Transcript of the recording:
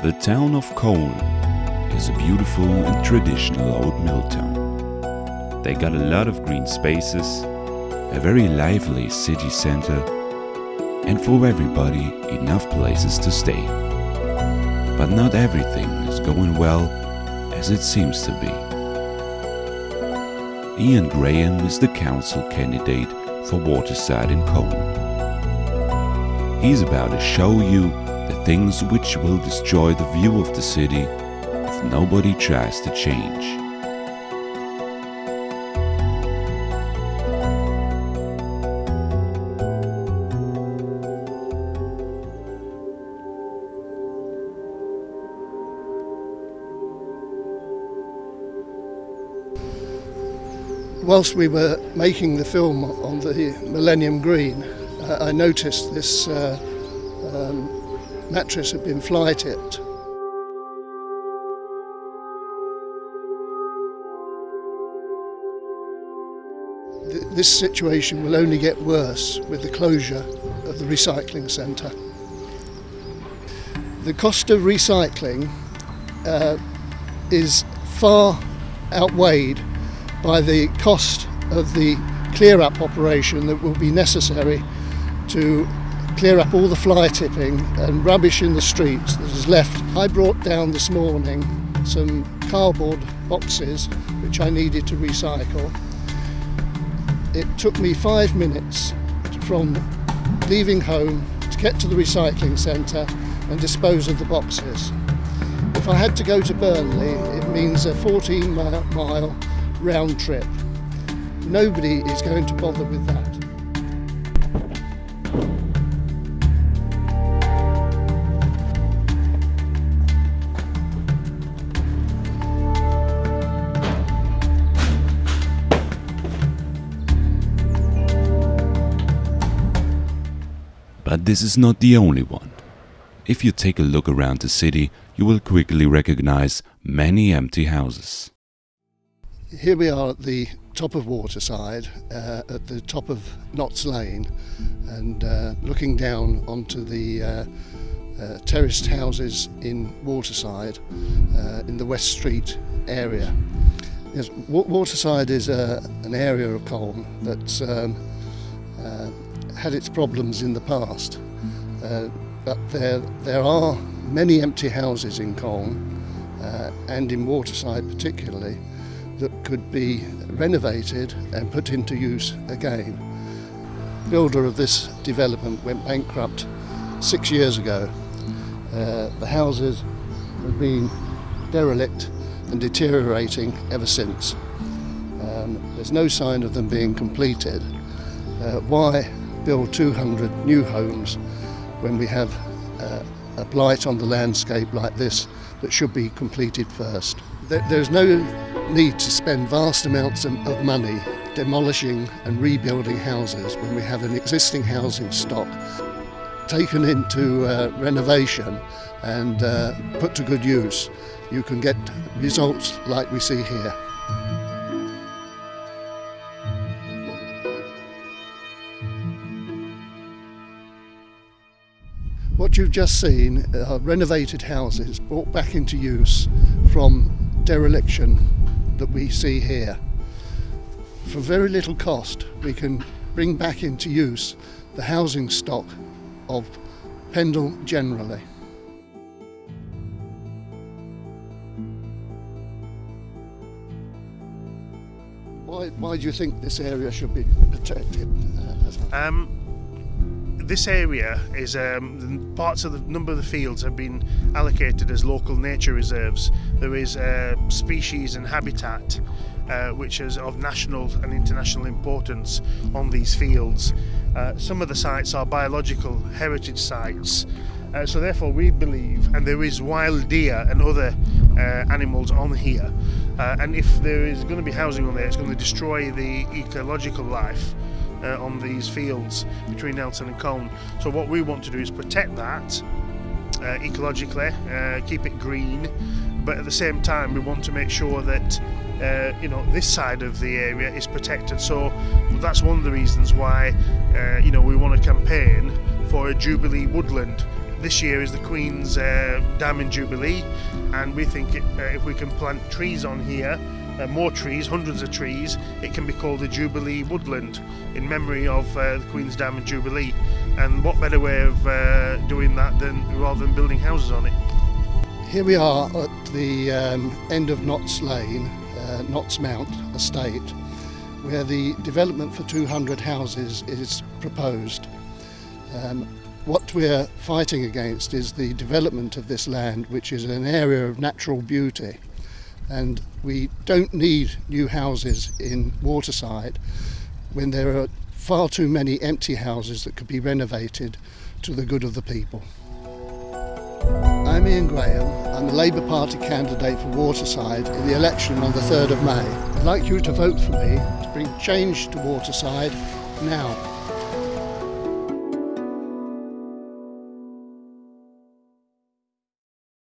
The town of Colne is a beautiful and traditional old mill town. They got a lot of green spaces, a very lively city center, and for everybody enough places to stay. But not everything is going well as it seems to be. Ian Graham is the council candidate for Waterside in Colne. He's about to show you the things which will destroy the view of the city if nobody tries to change. Whilst we were making the film on the Millennium Green, I noticed this mattress had been fly tipped. This situation will only get worse with the closure of the recycling centre. The cost of recycling is far outweighed by the cost of the clear-up operation that will be necessary to clear up all the fly tipping and rubbish in the streets that is left. I brought down this morning some cardboard boxes which I needed to recycle. It took me 5 minutes from leaving home to get to the recycling centre and dispose of the boxes. If I had to go to Burnley, it means a 14-mile round trip. Nobody is going to bother with that. But this is not the only one. If you take a look around the city, you will quickly recognize many empty houses. Here we are at the top of Waterside, at the top of Knott's Lane, and looking down onto the terraced houses in Waterside, in the West Street area. Yes, Waterside is an area of Colne that's had its problems in the past, but there are many empty houses in Colne, and in Waterside particularly, that could be renovated and put into use again. The builder of this development went bankrupt 6 years ago. The houses have been derelict and deteriorating ever since. There's no sign of them being completed. Why build 200 new homes when we have a blight on the landscape like this that should be completed first? There's no need to spend vast amounts of money demolishing and rebuilding houses when we have an existing housing stock taken into renovation and put to good use. You can get results like we see here. What you've just seen are renovated houses brought back into use from dereliction that we see here. For very little cost, we can bring back into use the housing stock of Pendle generally. Why do you think this area should be protected? This area is parts of the number of the fields have been allocated as local nature reserves. There is species and habitat which is of national and international importance on these fields. Some of the sites are biological heritage sites, so therefore we believe, and there is wild deer and other animals on here, and if there is going to be housing on there, it's going to destroy the ecological life on these fields between Elton and Colne. So what we want to do is protect that ecologically, keep it green, but at the same time we want to make sure that this side of the area is protected. So that's one of the reasons why we want to campaign for a Jubilee woodland. This year is the Queen's Diamond Jubilee, and we think if we can plant trees on here, more trees, hundreds of trees, it can be called a Jubilee woodland in memory of the Queen's Diamond Jubilee. And what better way of doing that rather than building houses on it? Here we are at the end of Notts Lane, Notts Mount estate, where the development for 200 houses is proposed. What we're fighting against is the development of this land, which is an area of natural beauty, and we don't need new houses in Waterside when there are far too many empty houses that could be renovated to the good of the people. I'm Ian Graham. I'm a Labour Party candidate for Waterside in the election on the 3rd of May. I'd like you to vote for me to bring change to Waterside now.